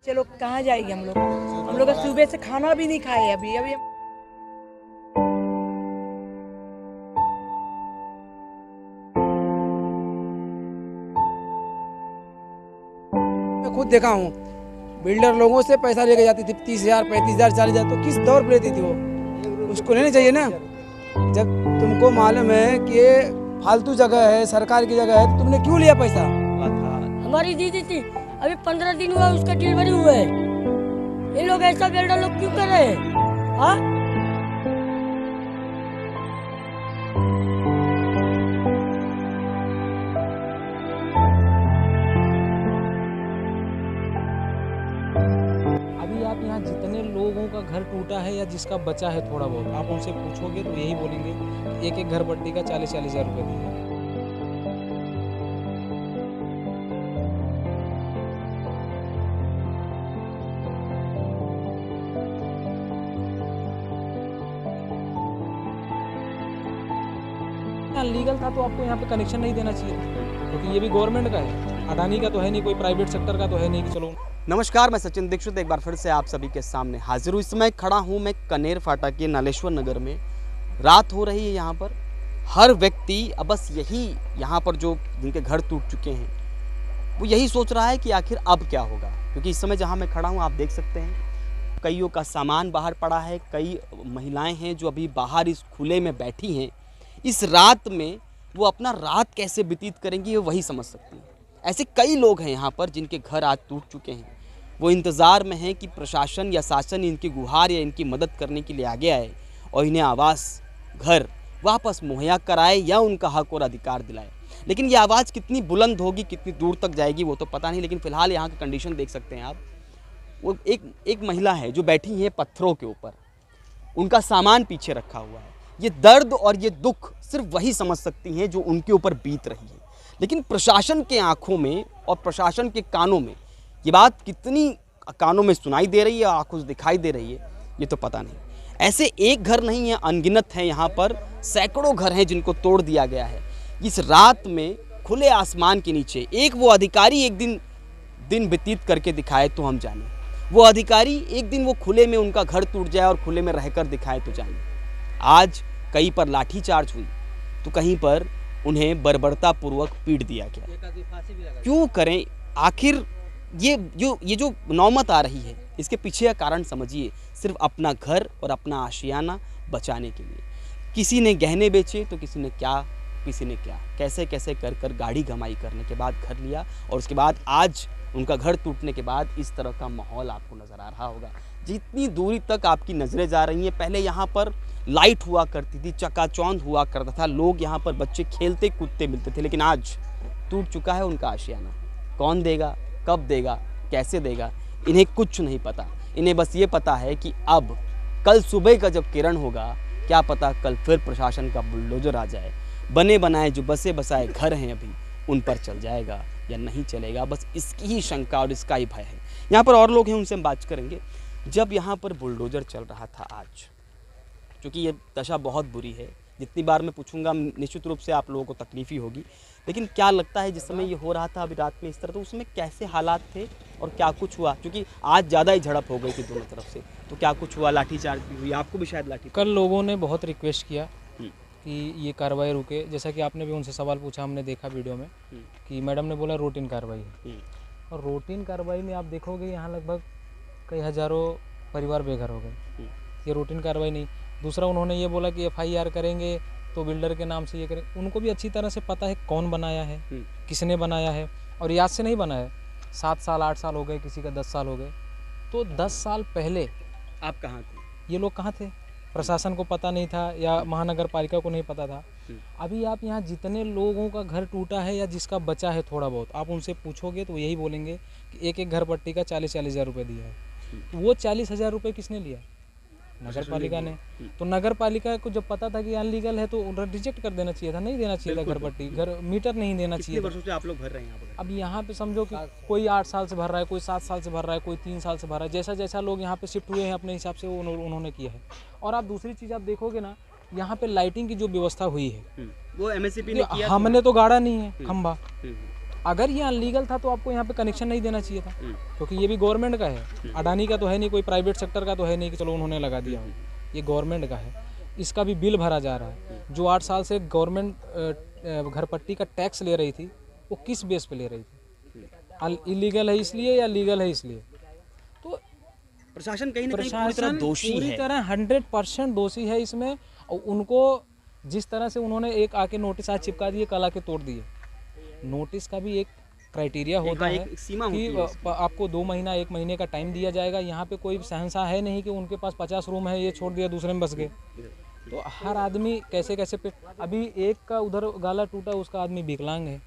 चलो कहाँ जाएंगे हम लोग का सुबह से खाना भी नहीं खाए अभी अभी मैं खुद देखा हूँ, बिल्डर लोगों से पैसा लेके जाती थी 30,000, 35,000, 40,000। तो किस दौर पर लेती थी वो? उसको लेना चाहिए ना। जब तुमको मालूम है कि ये फालतू जगह है, सरकार की जगह है, तो तुमने क्यों लिया पैसा? हमारी दीदी थी, अभी 15 दिन हुआ उसका डिलीवरी हुआ है। ये लोग ऐसा बिल्डर लोग क्यों कर रहे हैं? हाँ, अभी आप यहाँ जितने लोगों का घर टूटा है या जिसका बचा है थोड़ा बहुत, आप उनसे पूछोगे तो यही बोलेंगे कि एक एक घर पट्टी का 40-40 हज़ार रुपये दिए। लीगल था तो आपको यहाँ पे कनेक्शन नहीं देना चाहिए था, क्योंकि ये भी गवर्नमेंट का है, अडानी का तो है नहीं, कोई प्राइवेट सेक्टर का तो है नहीं कि चलो। नमस्कार, मैं सचिन दीक्षित एक बार फिर से आप सभी के सामने हाजिर हूँ। इस समय खड़ा हूँ मैं कनेर फाटा के नालेश्वर नगर में। रात हो रही है यहाँ पर। हर व्यक्ति अब बस यही यहाँ पर जो जिनके घर टूट चुके हैं वो यही सोच रहा है कि आखिर अब क्या होगा, क्योंकि इस समय जहाँ मैं खड़ा हूँ आप देख सकते हैं कईयों का सामान बाहर पड़ा है। कई महिलाएँ हैं जो अभी बाहर इस खुले में बैठी हैं। इस रात में वो अपना रात कैसे व्यतीत करेंगी वो वही समझ सकती हैं। ऐसे कई लोग हैं यहाँ पर जिनके घर आज टूट चुके हैं। वो इंतज़ार में हैं कि प्रशासन या शासन इनकी गुहार या इनकी मदद करने के लिए आगे आए और इन्हें आवास घर वापस मुहैया कराए या उनका हक और अधिकार दिलाए। लेकिन ये आवाज़ कितनी बुलंद होगी, कितनी दूर तक जाएगी वो तो पता नहीं। लेकिन फ़िलहाल यहाँ की कंडीशन देख सकते हैं आप। वो एक महिला है जो बैठी है पत्थरों के ऊपर, उनका सामान पीछे रखा हुआ है। ये दर्द और ये दुख सिर्फ वही समझ सकती हैं जो उनके ऊपर बीत रही है। लेकिन प्रशासन के आंखों में और प्रशासन के कानों में ये बात कितनी कानों में सुनाई दे रही है, आंखों से दिखाई दे रही है, ये तो पता नहीं। ऐसे एक घर नहीं है, अनगिनत हैं यहाँ पर, सैकड़ों घर हैं जिनको तोड़ दिया गया है। इस रात में खुले आसमान के नीचे एक वो अधिकारी एक दिन व्यतीत करके दिखाए तो हम जाने। वो अधिकारी एक दिन वो खुले में उनका घर टूट जाए और खुले में रहकर दिखाए तो जाने। आज कहीं पर लाठीचार्ज हुई तो कहीं पर उन्हें बर्बरतापूर्वक पीट दिया गया। क्यों करें आखिर? ये जो नौबत आ रही है इसके पीछे का कारण समझिए, सिर्फ अपना घर और अपना आशियाना बचाने के लिए। किसी ने गहने बेचे तो किसी ने क्या कैसे कैसे कर गाड़ी गमाई करने के बाद घर लिया, और उसके बाद आज उनका घर टूटने के बाद इस तरह का माहौल आपको नज़र आ रहा होगा। जितनी दूरी तक आपकी नज़रें जा रही हैं, पहले यहाँ पर लाइट हुआ करती थी, चकाचौंध हुआ करता था, लोग यहाँ पर बच्चे खेलते कूदते मिलते थे। लेकिन आज टूट चुका है उनका आशियाना। कौन देगा, कब देगा, कैसे देगा, इन्हें कुछ नहीं पता। इन्हें बस ये पता है कि अब कल सुबह का जब किरण होगा, क्या पता कल फिर प्रशासन का बुलडोजर आ जाए, बने बनाए जो बसे बसाए घर हैं अभी उन पर चल जाएगा या नहीं चलेगा। बस इसकी ही शंका और इसका ही भय है। यहाँ पर और लोग हैं, उनसे हम बात करेंगे। जब यहाँ पर बुलडोजर चल रहा था आज, क्योंकि ये दशा बहुत बुरी है, जितनी बार मैं पूछूंगा निश्चित रूप से आप लोगों को तकलीफ ही होगी, लेकिन क्या लगता है जिस समय ये हो रहा था अभी रात में इस तरह, तो उसमें कैसे हालात थे और क्या कुछ हुआ? क्योंकि आज ज़्यादा ही झड़प हो गई थी दोनों तरफ से, तो क्या कुछ हुआ? लाठीचार्ज भी हुई, आपको भी शायद लाठी? कल लोगों ने बहुत रिक्वेस्ट किया कि ये कार्रवाई रुके। जैसा कि आपने भी उनसे सवाल पूछा, हमने देखा वीडियो में कि मैडम ने बोला रूटीन कार्रवाई है, और रूटीन कार्रवाई में आप देखोगे यहाँ लगभग कई हज़ारों परिवार बेघर हो गए। ये रूटीन कार्रवाई नहीं। दूसरा उन्होंने ये बोला कि FIR करेंगे तो बिल्डर के नाम से ये करें। उनको भी अच्छी तरह से पता है कौन बनाया है, किसने बनाया है, और याद से नहीं बनाया। 7 साल 8 साल हो गए, किसी का 10 साल हो गए। तो 10 साल पहले आप कहाँ थे? ये लोग कहाँ थे? प्रशासन को पता नहीं था या महानगर पालिका को नहीं पता था। अभी आप यहाँ जितने लोगों का घर टूटा है या जिसका बचा है थोड़ा बहुत, आप उनसे पूछोगे तो यही बोलेंगे कि एक एक घर पट्टी का 40-40 हज़ार रुपये दिया है। तो वो 40 हज़ार रुपये किसने लिया? नगर पालिका ने। तो नगर पालिका को जब पता था कि अनलीगल है तो रिजेक्ट कर देना चाहिए था, नहीं देना चाहिए था घर पट्टी, घर मीटर नहीं देना चाहिए। वर्षों से आप लोग भर रहे हैं यहाँ पर? अब यहाँ पे समझो कि कोई 8 साल से भर रहा है, कोई 7 साल से भर रहा है, कोई 3 साल से भर रहा है। जैसा जैसा लोग यहाँ पे शिफ्ट हुए हैं अपने हिसाब से वो उन्होंने किया है। और आप दूसरी चीज़ आप देखोगे ना, यहाँ पे लाइटिंग की जो व्यवस्था हुई है वो MSCP ने किया। हमने तो गाड़ा नहीं है खंभा, अगर ये अनलीगल था तो आपको यहाँ पे कनेक्शन नहीं देना चाहिए था, क्योंकि ये भी गवर्नमेंट का है, अडानी का तो है नहीं, कोई प्राइवेट सेक्टर का तो है नहीं कि चलो उन्होंने लगा दिया हो, ये गवर्नमेंट का है, इसका भी बिल भरा जा रहा है। जो 8 साल से गवर्नमेंट घर पट्टी का टैक्स ले रही थी वो किस बेस पे ले रही थी? इलीगल है इसलिए या लीगल है इसलिए? तो प्रशासन कहीं ना कहीं पूरी तरह प्रशासन दोषी पूरी है। तरह 100% दोषी है इसमें। और उनको जिस तरह से उन्होंने एक आके नोटिस आज चिपका दिए, कल आके तोड़ दिए। नोटिस का भी एक क्राइटेरिया होता है एक सीमा कि होती है आपको 2 महीना 1 महीने का टाइम दिया जाएगा। यहाँ पे कोई शहंशाह है नहीं कि उनके पास 50 रूम है, ये छोड़ दिया दूसरे में बस गए। तो हर आदमी कैसे कैसे पे, अभी एक का उधर गाला टूटा, उसका आदमी विकलांग है,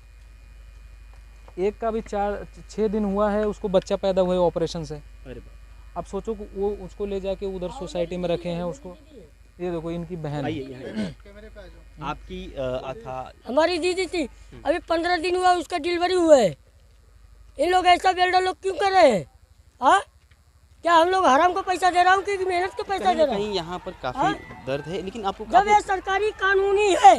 एक का भी 4-6 दिन हुआ है, उसको बच्चा पैदा हुआ है ऑपरेशन से। अरे बाप। अब सोचो कि वो उसको ले जाके उधर सोसाइटी में रखे हैं उसको। ये देखो इनकी बहन है। आइए यहाँ आपकी था हमारी दीदी थी, अभी 15 दिन हुआ उसका डिलीवरी हुआ है। ये लोग ऐसा बिल्डर लोग क्यों कर रहे हैं? हाँ, क्या हम लोग हराम को पैसा दे रहा हूँ कि मेहनत को पैसा कहीं दे ना रहा हूँ? कहीं यहाँ पर काफी दर्द है, लेकिन आपको जब ये सरकारी कानूनी है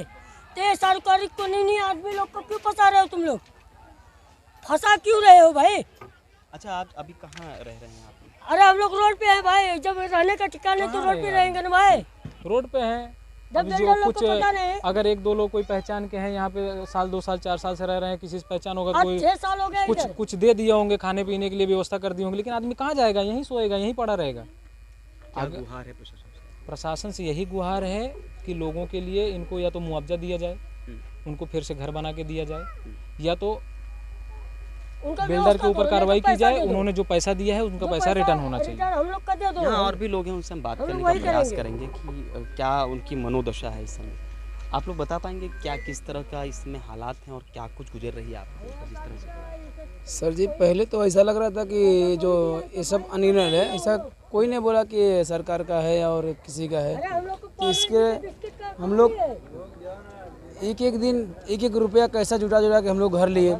तो ये सरकारी कानूनी आदमी लोग को क्यों फंसा रहे हो? तुम लोग फंसा क्यों रहे हो भाई? अच्छा, आप अभी कहाँ रह रहे हैं आप? अरे हम लोग रोड पे है भाई, जब रहने का ठिकाना तो रोड पे रहेंगे ना भाई। रोड पे हैं। जब अभी जो बिल्डर लोग कुछ को पता नहीं, अगर 1-2 लोग कोई पहचान के हैं यहाँ पे, साल 2 साल 4 साल से रह रहे हैं, किसी से पहचान होगा, आज कोई 6 साल हो गए कुछ इधर। कुछ दे दिए होंगे, खाने पीने के लिए व्यवस्था कर दी होंगी, लेकिन आदमी कहाँ जाएगा? यहीं सोएगा, यहीं पड़ा रहेगा। क्या गुहार है प्रशासन से? प्रशासन से यही गुहार है कि लोगों के लिए इनको या तो मुआवजा दिया जाए, उनको फिर से घर बना के दिया जाए, या तो उनका बिल्डर व्यवस्था के ऊपर करो, कार्रवाई नहीं तो की जाए। पैसा दे दो। उन्होंने जो पैसा दिया है उनका जो पैसा रिटर्न होना चाहिए। रिटर्न हम लोग का दे दो। यहाँ और भी लोग हैं, उनसे हम बात हम करने लोग का वही प्रयास करेंगे। करेंगे कि क्या उनकी मनोदशा है इस समय। आप लोग बता पाएंगे क्या किस तरह का इसमें हालात हैं और क्या कुछ गुजर रही है आपको जिस तरह से? सर जी, पहले तो ऐसा लग रहा था कि जो ये सब अनिर्णय है, ऐसा कोई नहीं बोला कि ये सरकार का है और किसी का है। हम लोग को तो इसके हम लोग एक दिन 1-1 रुपया कैसा जुटा के हम लोग घर लिए,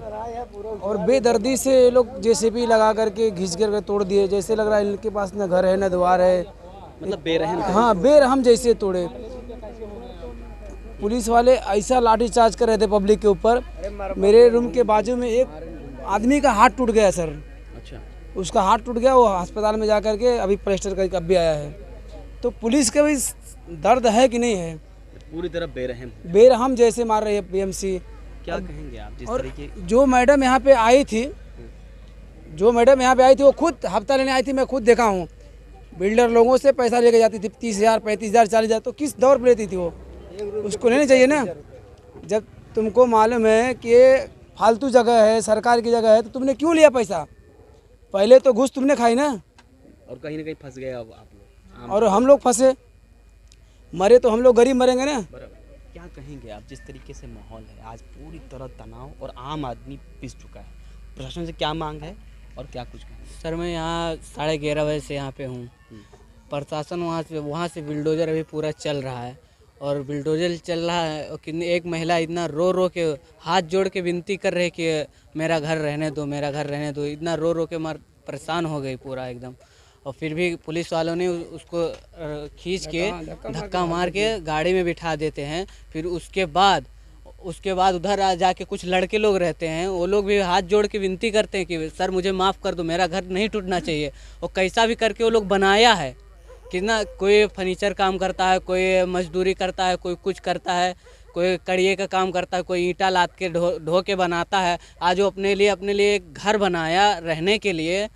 और बेदर्दी से ये लोग जेसीबी लगा करके घिस कर तोड़ दिए। जैसे लग रहा है इनके पास न घर है न द्वार है, मतलब बेरहम। हाँ, बेरहम जैसे तोड़े। पुलिस वाले ऐसा लाठी चार्ज कर रहे थे पब्लिक के ऊपर। मेरे रूम के बाजू में एक आदमी का हाथ टूट गया सर। अच्छा, उसका हाथ टूट गया, वो अस्पताल में जा कर के अभी प्लास्टर करके अब भी आया है। तो पुलिस का भी दर्द है कि नहीं है? पूरी तरह बेरहम है। बेरहम जैसे मार रही है पीएमसी। क्या कहेंगे आप जिस और तरीके? जो मैडम यहाँ पे आई थी, वो खुद हफ्ता लेने आई थी, मैं खुद देखा हूँ। बिल्डर लोगों से पैसा लेके जाती थी, 30,000, 35,000, 40,000। तो किस दौर पर लेती थी वो? उसको लेना चाहिए ना। जब तुमको मालूम है कि ये फालतू जगह है, सरकार की जगह है, तो तुमने क्यों लिया पैसा? पहले तो घूस तुमने खाई ना। और कहीं ना कहीं फंस गए अब आप लोग। और हम लोग फंसे, मरे तो हम लोग गरीब मरेंगे ना। बराबर। क्या कहेंगे आप जिस तरीके से माहौल है आज पूरी तरह तनाव और आम आदमी पिस चुका है, प्रशासन से क्या मांग है और क्या कुछ कहेंगे? सर मैं यहाँ 11:30 बजे से यहाँ पे हूँ। प्रशासन वहाँ से बिल्डोजर अभी पूरा चल रहा है, और बिल्डोजर चल रहा है और कितनी एक महिला इतना रो रो के हाथ जोड़ के विनती कर रही है कि मेरा घर रहने दो, मेरा घर रहने दो। इतना रो रो के परेशान हो गई पूरा एकदम। और फिर भी पुलिस वालों ने उसको खींच के धक्का मार के गाड़ी में बिठा देते हैं। फिर उसके बाद उधर जाके कुछ लड़के लोग रहते हैं, वो लोग भी हाथ जोड़ के विनती करते हैं कि सर मुझे माफ़ कर दो, मेरा घर नहीं टूटना चाहिए। और कैसा भी करके वो लोग बनाया है कि ना, कोई फर्नीचर काम करता है, कोई मजदूरी करता है, कोई कुछ करता है, कोई कड़िए का काम करता है, कोई ईंटा लाद के ढो के बनाता है। आज वो अपने लिए एक घर बनाया रहने के लिए।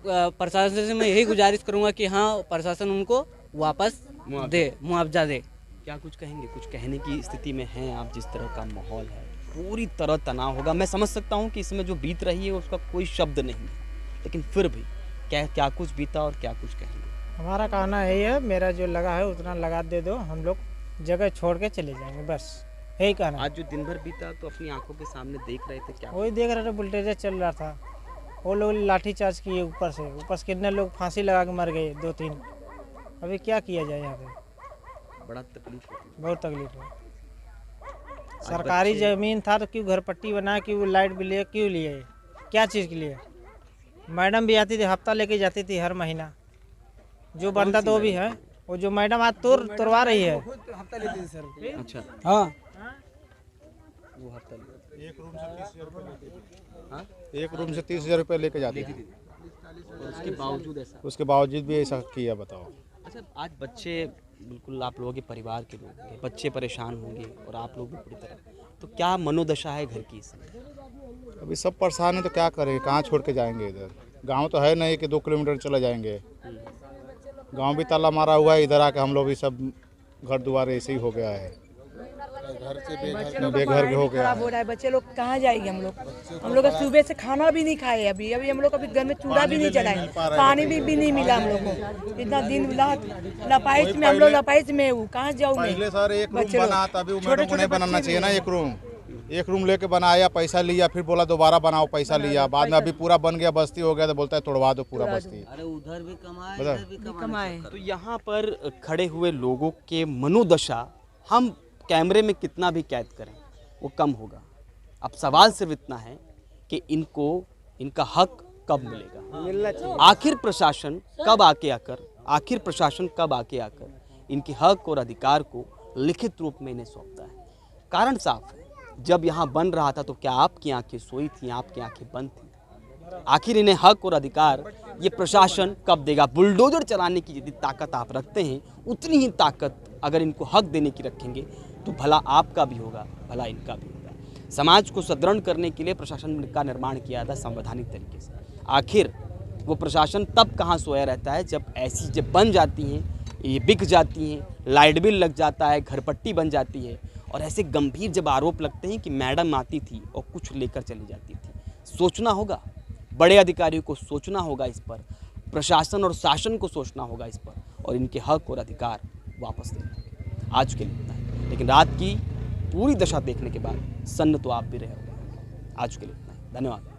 प्रशासन से मैं यही गुजारिश करूंगा कि हाँ, प्रशासन उनको वापस दे, मुआवजा दे। क्या कुछ कहेंगे? कुछ कहने की स्थिति में हैं आप? जिस तरह का माहौल है पूरी तरह तनाव होगा। मैं समझ सकता हूँ कि इसमें जो बीत रही है उसका कोई शब्द नहीं है, लेकिन फिर भी क्या कुछ बीता और क्या कुछ कहेंगे? हमारा कहना यही है, मेरा जो लगा है उतना लगा दे दो, हम लोग जगह छोड़ के चले जाएंगे, बस यही कहना। आज जो दिन भर बीता तो अपनी आंखों के सामने देख रहे थे, क्या वही देख रहे थे, बुलडोजर चल रहा था, वो लोग लाठी चार्ज किए ऊपर से कितने लोग फांसी लगा के मर गए, 2-3। अभी क्या किया जाए? यहाँ पे बड़ा तकलीफ होती है। बहुत तकलीफ है। सरकारी ज़मीन था तो क्यों घर पट्टी बना, क्यों लाइट बिल लिए, क्यों लिए, क्या चीज़ के लिए? मैडम भी आती थी, हफ्ता लेके जाती थी हर महीना। जो बनता तो वो भी है, वो जो मैडम आज तोड़वा रही है। हफ्ता लेती थी सर। अच्छा, हाँ, वो हफ्ता एक रूम से 30,000 रुपये लेके जाते हैं। और उसके बावजूद ऐसा। उसके बावजूद भी ऐसा किया, बताओ। अच्छा, आज बच्चे बिल्कुल आप लोगों के परिवार के लोग होंगे, बच्चे परेशान होंगे और आप लोग भी पूरी तरह, तो क्या मनोदशा है घर की इसमें? अभी सब परेशान है तो क्या करेंगे, कहाँ छोड़ के जाएंगे। इधर गांव तो है नहीं कि 2 किलोमीटर चले जाएंगे। गांव भी ताला मारा हुआ है, इधर आके हम लोग भी सब घर द्वार ऐसे ही हो गया है, बेघर हो गया खराब हो रहा है। बच्चे लोग कहाँ जाएंगे? हम लोग सुबह से खाना भी नहीं खाए, अभी हम लोग अभी घर में चूड़ा भी नहीं जलाए, पानी भी नहीं मिला हम लोग को। इतना दिन रात लपाइश में, हम लोग लपाइश में हूँ, कहाँ जाऊँ मैं? पहले सर एक रूम बना था, अभी मैडम को नहीं बनाना चाहिए ना। एक रूम लेके बनाया, पैसा लिया, फिर बोला दोबारा बनाओ, पैसा लिया। बाद में अभी पूरा बन गया, बस्ती हो गया तो बोलता है तोड़वा दो पूरा बस्ती। अरे उधर भी कमाए, बता। इधर भी कमाए। तो यहाँ पर खड़े हुए लोगों के मनोदशा हम कैमरे में कितना भी कैद करें वो कम होगा। अब सवाल सिर्फ इतना है कि इनको इनका हक कब मिलेगा? आखिर प्रशासन कब आके आकर इनके हक और अधिकार को लिखित रूप में इन्हें सौंपता है? कारण साफ है, जब यहाँ बन रहा था तो क्या आपकी आंखें सोई थी, आपकी आंखें बंद थी? आखिर इन्हें हक और अधिकार ये प्रशासन कब देगा? बुलडोजर चलाने की जितनी ताकत आप रखते हैं, उतनी ही ताकत अगर इनको हक देने की रखेंगे तो भला आपका भी होगा, भला इनका भी होगा। समाज को सुदृढ़ करने के लिए प्रशासन का निर्माण किया था संवैधानिक तरीके से। आखिर वो प्रशासन तब कहाँ सोया रहता है जब ऐसी जब बन जाती हैं, ये बिक जाती हैं, लाइट बिल लग जाता है, घर पट्टी बन जाती है, और ऐसे गंभीर जब आरोप लगते हैं कि मैडम आती थी और कुछ लेकर चली जाती थी। सोचना होगा, बड़े अधिकारियों को सोचना होगा इस पर, प्रशासन और शासन को सोचना होगा इस पर, और इनके हक और अधिकार वापस देना। आज के लिए इतना है, लेकिन रात की पूरी दशा देखने के बाद सन्न तो आप भी रहे होंगे। आज के लिए इतना है, धन्यवाद।